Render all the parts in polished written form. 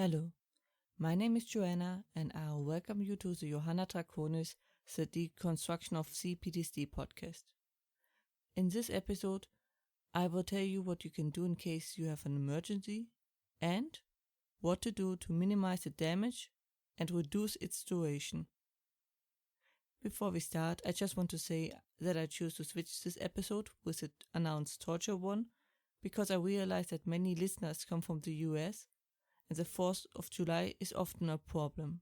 Hello, my name is Joanna and I'll welcome you to the Johanna Draconis, the Deconstruction of CPTSD podcast. In this episode, I will tell you what you can do in case you have an emergency and what to do to minimize the damage and reduce its duration. Before we start, I just want to say that I choose to switch this episode with the announced torture one because I realize that many listeners come from the US and the 4th of July is often a problem.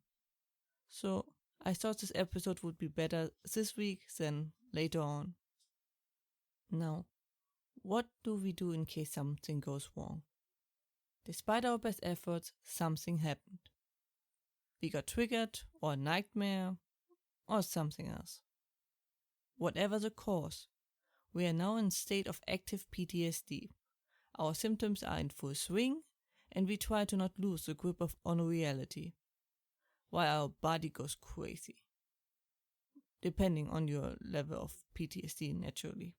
So I thought this episode would be better this week than later on. Now, what do we do in case something goes wrong? Despite our best efforts, something happened. We got triggered, or a nightmare, or something else. Whatever the cause, we are now in a state of active PTSD. Our symptoms are in full swing, and we try to not lose the grip on reality, while our body goes crazy, depending on your level of PTSD naturally.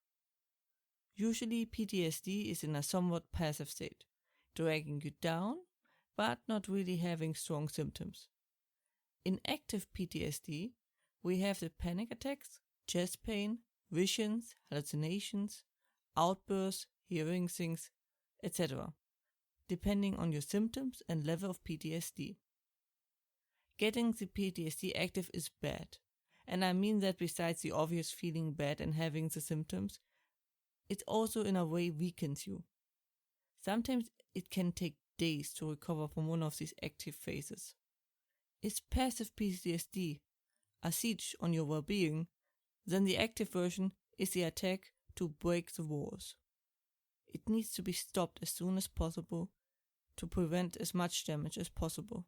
Usually PTSD is in a somewhat passive state, dragging you down, but not really having strong symptoms. In active PTSD, we have the panic attacks, chest pain, visions, hallucinations, outbursts, hearing things, etc., depending on your symptoms and level of PTSD. Getting the PTSD active is bad, and I mean that besides the obvious feeling bad and having the symptoms, it also in a way weakens you. Sometimes it can take days to recover from one of these active phases. Is passive PTSD a siege on your well-being, then the active version is the attack to break the walls. It needs to be stopped as soon as possible to prevent as much damage as possible.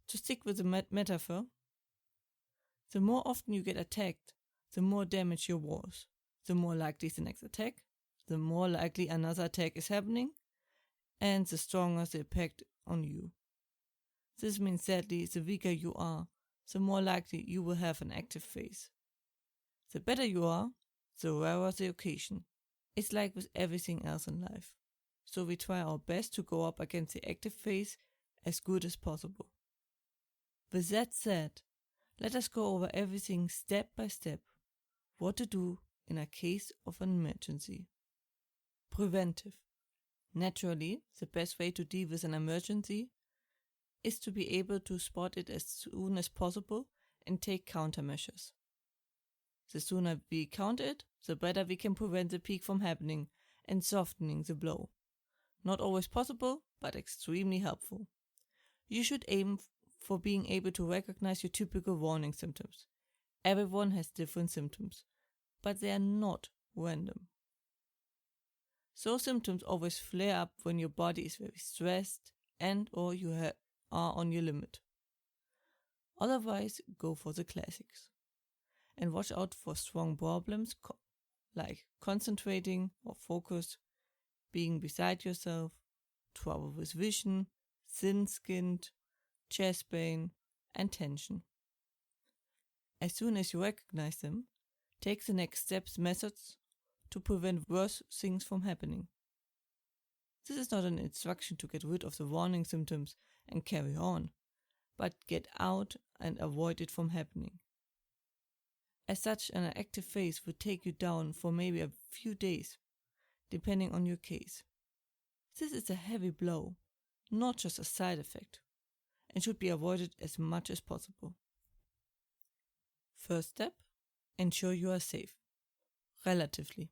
To stick with the metaphor, the more often you get attacked, the more damage your walls. The more likely the next attack, the more likely another attack is happening, and the stronger the impact on you. This means sadly, the weaker you are, the more likely you will have an active phase. The better you are, the rarer the occasion. It's like with everything else in life. So we try our best to go up against the active phase as good as possible. With that said, let us go over everything step by step. What to do in a case of an emergency. Preventive. Naturally, the best way to deal with an emergency is to be able to spot it as soon as possible and take countermeasures. The sooner we counter it, the better we can prevent the peak from happening and softening the blow. Not always possible, but extremely helpful. You should aim for being able to recognize your typical warning symptoms. Everyone has different symptoms, but they are not random. Those symptoms always flare up when your body is very stressed and or you are on your limit. Otherwise, go for the classics. And watch out for strong problems like concentrating or focus, being beside yourself, trouble with vision, thin-skinned, chest pain, and tension. As soon as you recognize them, take the next steps methods to prevent worse things from happening. This is not an instruction to get rid of the warning symptoms and carry on, but get out and avoid it from happening. As such, an active phase would take you down for maybe a few days, depending on your case. This is a heavy blow, not just a side effect, and should be avoided as much as possible. First step, ensure you are safe. Relatively.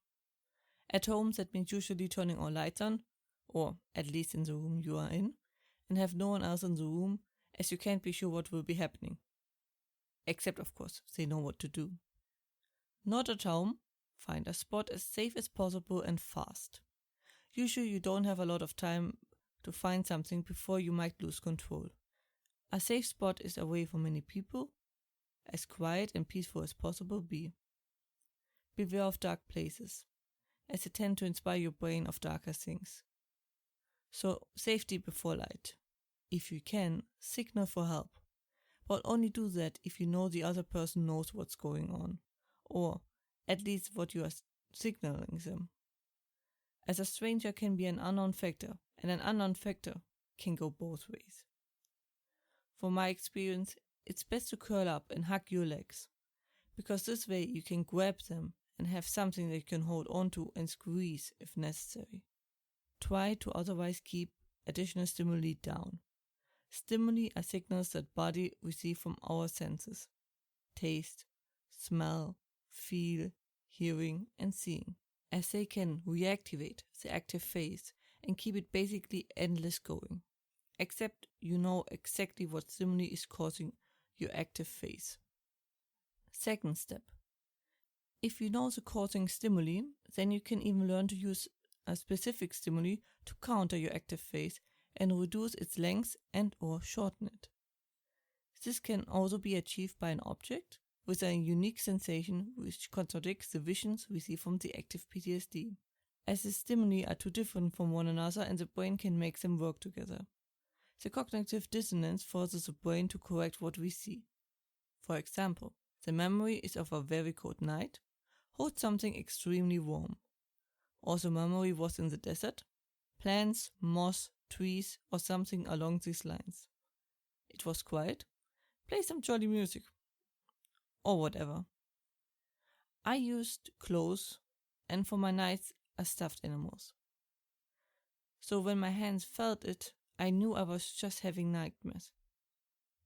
At home, that means usually turning all lights on, or at least in the room you are in, and have no one else in the room, as you can't be sure what will be happening. Except, of course, they know what to do. Not at home, find a spot as safe as possible and fast. Usually you don't have a lot of time to find something before you might lose control. A safe spot is away from many people, as quiet and peaceful as possible be. Beware of dark places, as they tend to inspire your brain of darker things. So, safety before light. If you can, signal for help. But only do that if you know the other person knows what's going on, or at least what you are signaling them. As a stranger can be an unknown factor, and an unknown factor can go both ways. From my experience, it's best to curl up and hug your legs, because this way you can grab them and have something that you can hold onto and squeeze if necessary. Try to otherwise keep additional stimuli down. Stimuli are signals that body receive from our senses: taste, smell, feel, hearing, and seeing, as they can reactivate the active phase and keep it basically endless going, except you know exactly what stimuli is causing your active phase. Second step. If you know the causing stimuli, then you can even learn to use a specific stimuli to counter your active phase and reduce its length and or shorten it. This can also be achieved by an object with a unique sensation which contradicts the visions we see from the active PTSD, as the stimuli are too different from one another and the brain can make them work together. The cognitive dissonance forces the brain to correct what we see. For example, the memory is of a very cold night, holds something extremely warm. Also, memory was in the desert, plants, moss, trees, or something along these lines. It was quiet, play some jolly music, or whatever. I used clothes, and for my nights, stuffed animals. So when my hands felt it, I knew I was just having nightmares.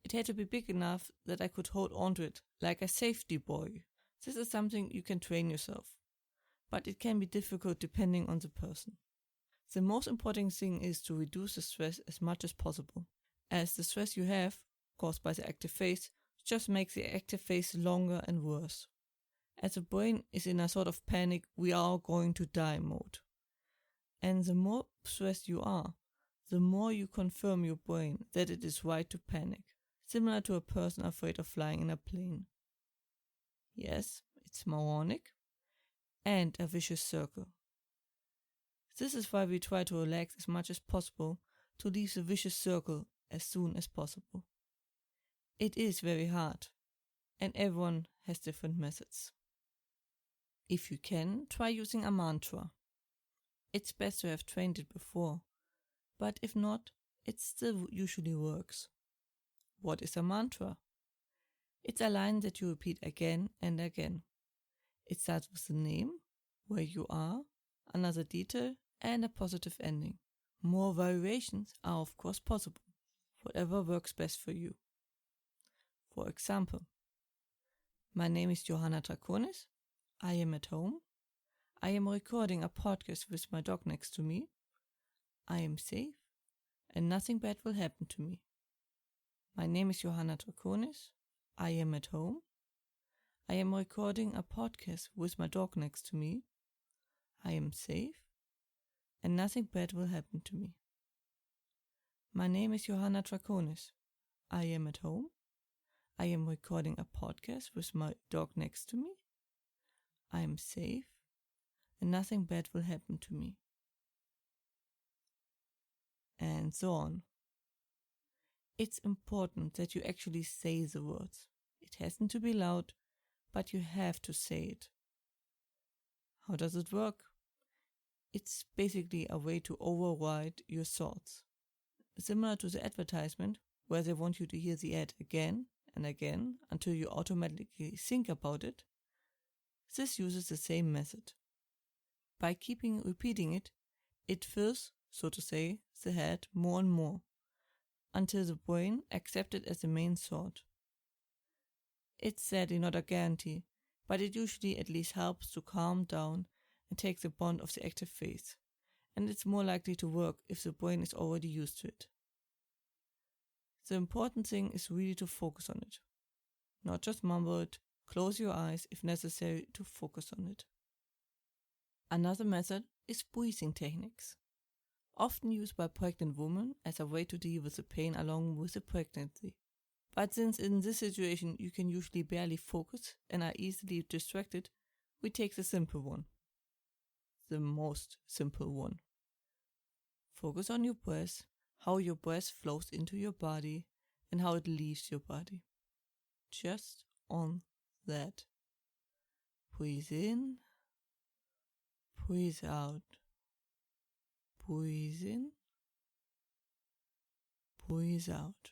It had to be big enough that I could hold onto it, like a safety buoy. This is something you can train yourself, but it can be difficult depending on the person. The most important thing is to reduce the stress as much as possible, as the stress you have, caused by the active phase, just makes the active phase longer and worse. As the brain is in a sort of panic, we are going to die mode. And the more stressed you are, the more you confirm your brain that it is right to panic, similar to a person afraid of flying in a plane. Yes, it's moronic and a vicious circle. This is why we try to relax as much as possible to leave the vicious circle as soon as possible. It is very hard, and everyone has different methods. If you can, try using a mantra. It's best to have trained it before, but if not, it still usually works. What is a mantra? It's a line that you repeat again and again. It starts with the name, where you are, another detail, and a positive ending. More variations are of course possible, whatever works best for you. For example, my name is Johanna Draconis. I am at home. I am recording a podcast with my dog next to me. I am safe, and nothing bad will happen to me. My name is Johanna Draconis. I am at home. I am recording a podcast with my dog next to me. I am safe, and nothing bad will happen to me. My name is Johanna Draconis. I am at home. I am recording a podcast with my dog next to me. I am safe, and nothing bad will happen to me. And so on. It's important that you actually say the words. It hasn't to be loud, but you have to say it. How does it work? It's basically a way to override your thoughts. Similar to the advertisement, where they want you to hear the ad again and again until you automatically think about it. This uses the same method. By repeating it, it fills, so to say, the head more and more, until the brain accepts it as the main thought. It's sadly not a guarantee, but it usually at least helps to calm down and take the bond of the active phase, and it's more likely to work if the brain is already used to it. The important thing is really to focus on it. Not just mumble it, close your eyes if necessary to focus on it. Another method is breathing techniques, often used by pregnant women as a way to deal with the pain along with the pregnancy. But since in this situation you can usually barely focus and are easily distracted, we take the simple one. The most simple one. Focus on your breath, how your breath flows into your body and how it leaves your body. Just on that. Breathe in, breathe out. Breathe in, breathe out.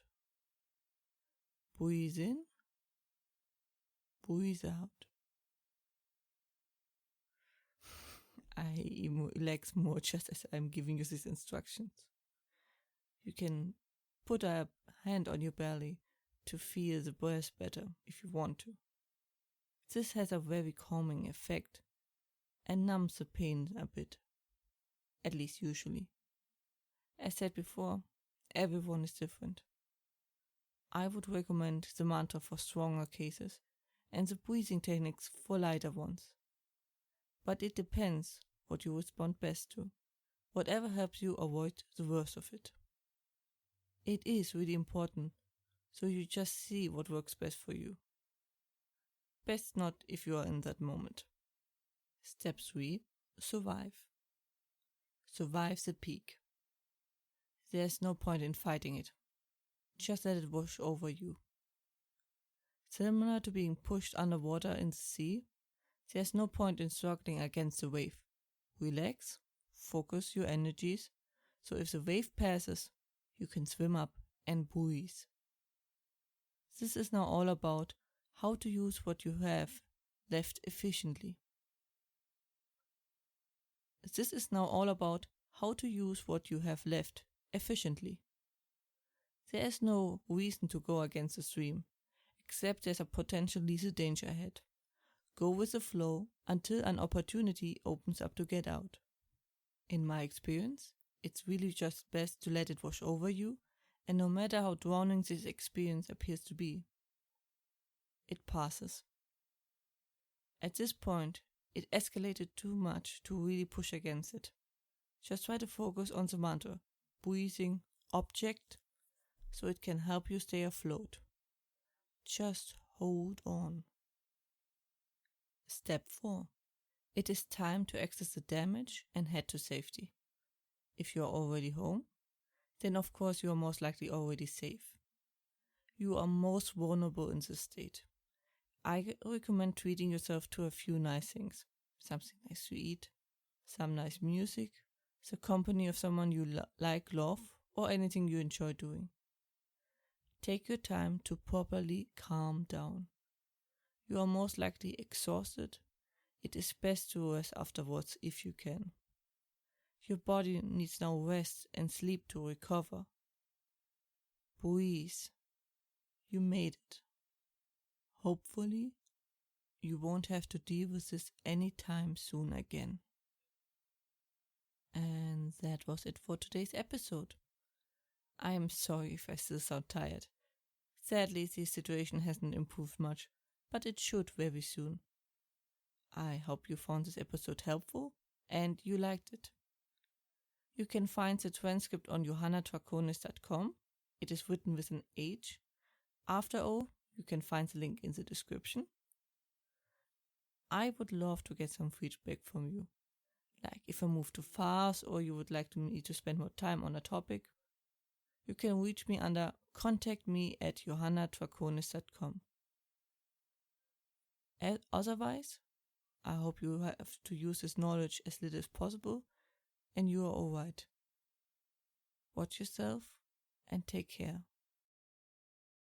Breathe in, breathe out. I relax more just as I'm giving you these instructions. You can put a hand on your belly to feel the breath better if you want to. This has a very calming effect and numbs the pain a bit, at least usually. As said before, everyone is different. I would recommend the mantra for stronger cases and the breathing techniques for lighter ones. But it depends what you respond best to, whatever helps you avoid the worst of it. It is really important, so you just see what works best for you. Best not if you are in that moment. Step 3. Survive. Survive the peak. There's no point in fighting it. Just let it wash over you. Similar to being pushed underwater in the sea, there's no point in struggling against the wave. Relax, focus your energies, so if the wave passes, you can swim up and breathe. This is now all about how to use what you have left efficiently. This is now all about how to use what you have left efficiently. There is no reason to go against the stream, except there's a potential lethal danger ahead. Go with the flow until an opportunity opens up to get out. In my experience, it's really just best to let it wash over you, and no matter how drowning this experience appears to be, it passes. At this point, it escalated too much to really push against it. Just try to focus on the mantra, breathing, object, so it can help you stay afloat. Just hold on. Step 4. It is time to access the damage and head to safety. If you are already home, then of course you are most likely already safe. You are most vulnerable in this state. I recommend treating yourself to a few nice things. Something nice to eat, some nice music, the company of someone you love, or anything you enjoy doing. Take your time to properly calm down. You are most likely exhausted. It is best to rest afterwards if you can. Your body needs now rest and sleep to recover. Breathe. You made it. Hopefully, you won't have to deal with this anytime soon again. And that was it for today's episode. I am sorry if I still sound tired. Sadly, the situation hasn't improved much, but it should very soon. I hope you found this episode helpful and you liked it. You can find the transcript on johannatrakonis.com. It is written with an H. After all, you can find the link in the description. I would love to get some feedback from you. Like if I move too fast or you would like me to spend more time on a topic. You can reach me under contactme at johannatrakonis.com. Otherwise, I hope you have to use this knowledge as little as possible and you are alright. Watch yourself and take care.